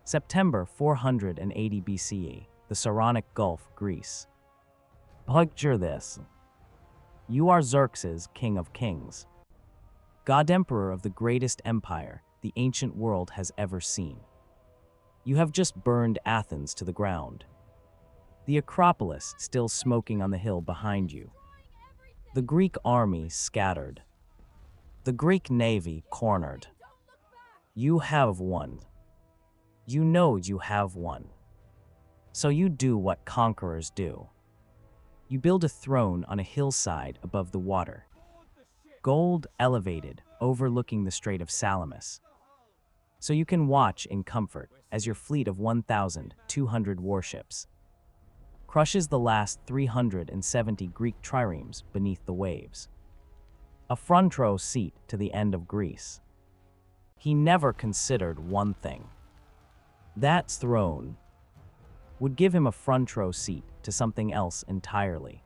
September 480 BCE, the Saronic Gulf, Greece. Picture this. You are Xerxes, king of kings, god emperor of the greatest empire the ancient world has ever seen. You have just burned Athens to the ground. The Acropolis still smoking on the hill behind you. The Greek army scattered. The Greek navy cornered. You have won. You know you have won. So you do what conquerors do. You build a throne on a hillside above the water. Gold elevated, overlooking the Strait of Salamis. So you can watch in comfort as your fleet of 1,200 warships crushes the last 370 Greek triremes beneath the waves. A front row seat to the end of Greece. He never considered one thing. That throne would give him a front row seat to something else entirely.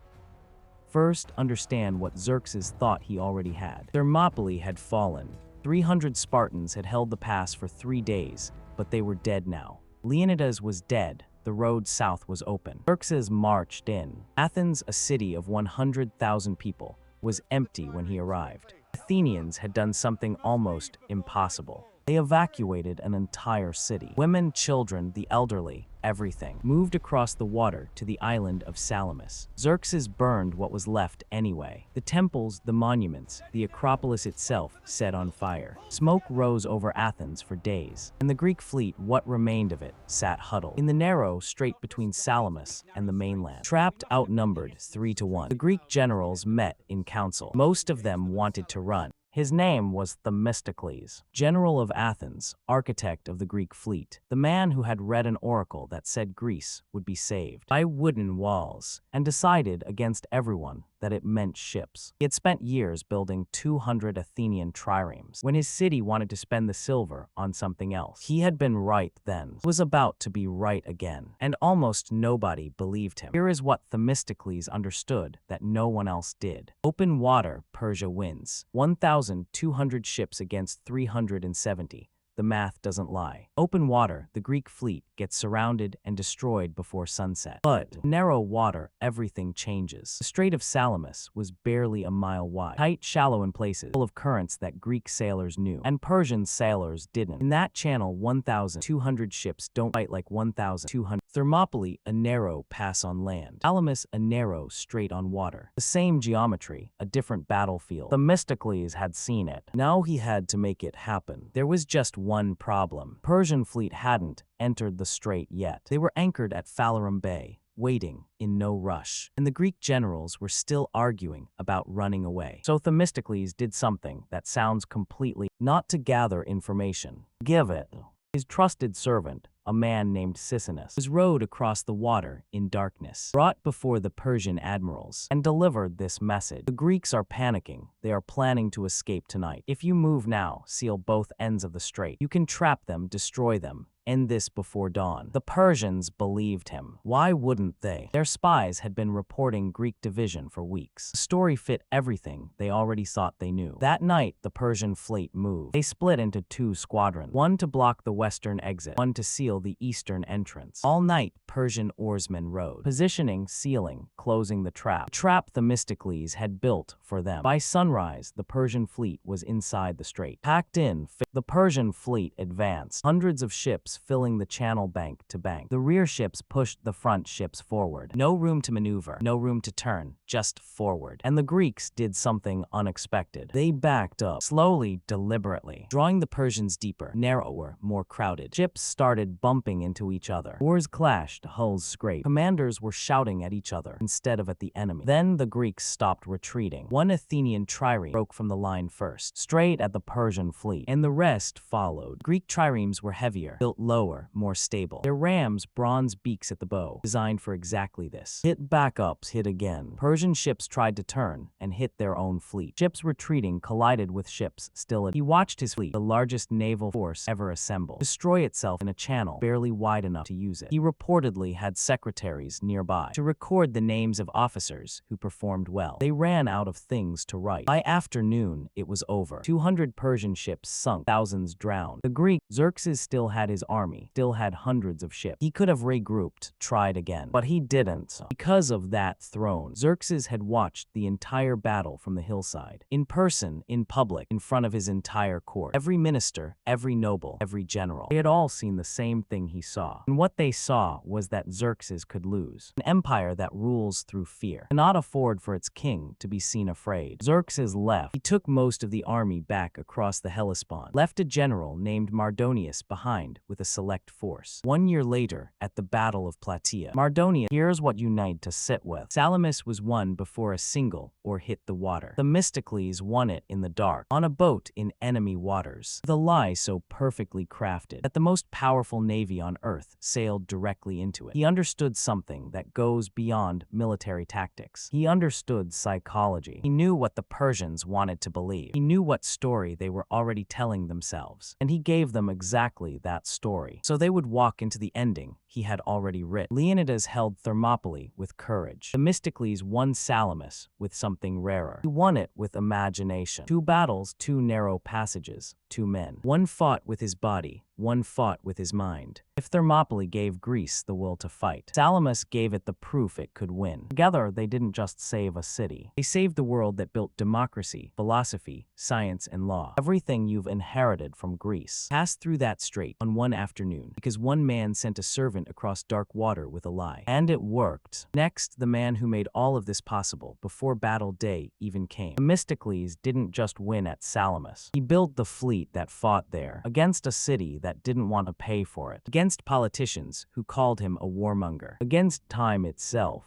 First, understand what Xerxes thought he already had. Thermopylae had fallen. 300 Spartans had held the pass for 3 days, but they were dead now. Leonidas was dead. The road south was open. Xerxes marched in. Athens, a city of 100,000 people, was empty when he arrived. Athenians had done something almost impossible. They evacuated an entire city. Women, children, the elderly, everything, moved across the water to the island of Salamis. Xerxes burned what was left anyway. The temples, the monuments, the Acropolis itself set on fire. Smoke rose over Athens for days, and the Greek fleet, what remained of it, sat huddled in the narrow strait between Salamis and the mainland. Trapped, outnumbered 3-1. The Greek generals met in council. Most of them wanted to run. His name was Themistocles, general of Athens, architect of the Greek fleet, the man who had read an oracle that said Greece would be saved by wooden walls, and decided against everyone that it meant ships. He had spent years building 200 Athenian triremes. When his city wanted to spend the silver on something else, he had been right then, was about to be right again, and almost nobody believed him. Here is what Themistocles understood that no one else did. Open water, Persia wins. 1,200 ships against 370. The math doesn't lie. Open water, the Greek fleet gets surrounded and destroyed before sunset. But narrow water, everything changes. The Strait of Salamis was barely a mile wide, tight, shallow in places, full of currents that Greek sailors knew, and Persian sailors didn't. In that channel, 1,200 ships don't fight like 1,200. Thermopylae, a narrow pass on land. Salamis, a narrow strait on water. The same geometry, a different battlefield. Themistocles had seen it. Now he had to make it happen. There was just one problem. Persian fleet hadn't entered the strait yet. They were anchored at Phalerum Bay, waiting in no rush, and the Greek generals were still arguing about running away. So Themistocles did something that sounds completely not to gather information. Give it. His trusted servant, a man named Sisinus, was rowed across the water in darkness, brought before the Persian admirals, and delivered this message. The Greeks are panicking. They are planning to escape tonight. If you move now, seal both ends of the strait. You can trap them, destroy them, end this before dawn. The Persians believed him. Why wouldn't they? Their spies had been reporting Greek division for weeks. The story fit everything they already thought they knew. That night, the Persian fleet moved. They split into 2 squadrons, one to block the western exit, one to seal the eastern entrance. All night, Persian oarsmen rowed, positioning, sealing, closing the trap Themistocles had built for them. By sunrise, the Persian fleet was inside the strait. Packed in, the Persian fleet advanced, hundreds of ships filling the channel bank to bank. The rear ships pushed the front ships forward. No room to maneuver, no room to turn, just forward. And the Greeks did something unexpected. They backed up, slowly, deliberately, drawing the Persians deeper, narrower, more crowded. Ships started bumping into each other. Oars clashed, hulls scraped. Commanders were shouting at each other instead of at the enemy. Then the Greeks stopped retreating. One Athenian trireme broke from the line first, straight at the Persian fleet, and the rest followed. Greek triremes were heavier, built lower, more stable. Their rams, bronze beaks at the bow, designed for exactly this. Hit backups, hit again. Persian ships tried to turn and hit their own fleet. Ships retreating collided with ships still at. He watched his fleet, the largest naval force ever assembled, destroy itself in a channel barely wide enough to use it. He reportedly had secretaries nearby to record the names of officers who performed well. They ran out of things to write. By afternoon, it was over. 200 Persian ships sunk, thousands drowned. The Greek, Xerxes still had his army, still had hundreds of ships. He could have regrouped, tried again, but he didn't. Because of that throne, Xerxes had watched the entire battle from the hillside, in person, in public, in front of his entire court. Every minister, every noble, every general. They had all seen the same thing he saw. And what they saw was that Xerxes could lose. An empire that rules through fear cannot afford for its king to be seen afraid. Xerxes left. He took most of the army back across the Hellespont, left a general named Mardonius behind with a select force. 1 year later, at the Battle of Plataea, Mardonius, here's what you need to sit with. Salamis was won before a single or hit the water. Themistocles won it in the dark, on a boat in enemy waters, with a lie so perfectly crafted that the most powerful navy on earth sailed directly into it. He understood something that goes beyond military tactics. He understood psychology. He knew what the Persians wanted to believe. He knew what story they were already telling themselves, and he gave them exactly that story, so they would walk into the ending he had already written. Leonidas held Thermopylae with courage. Themistocles won Salamis with something rarer. He won it with imagination. 2 battles, 2 narrow passages, 2 men. One fought with his body, one fought with his mind. If Thermopylae gave Greece the will to fight, Salamis gave it the proof it could win. Together, they didn't just save a city. They saved the world that built democracy, philosophy, science, and law. Everything you've inherited from Greece passed through that strait on one afternoon because one man sent a servant across dark water with a lie. And it worked. Next, the man who made all of this possible before battle day even came. Themistocles didn't just win at Salamis. He built the fleet that fought there, against a city that didn't want to pay for it, against politicians who called him a warmonger, against time itself.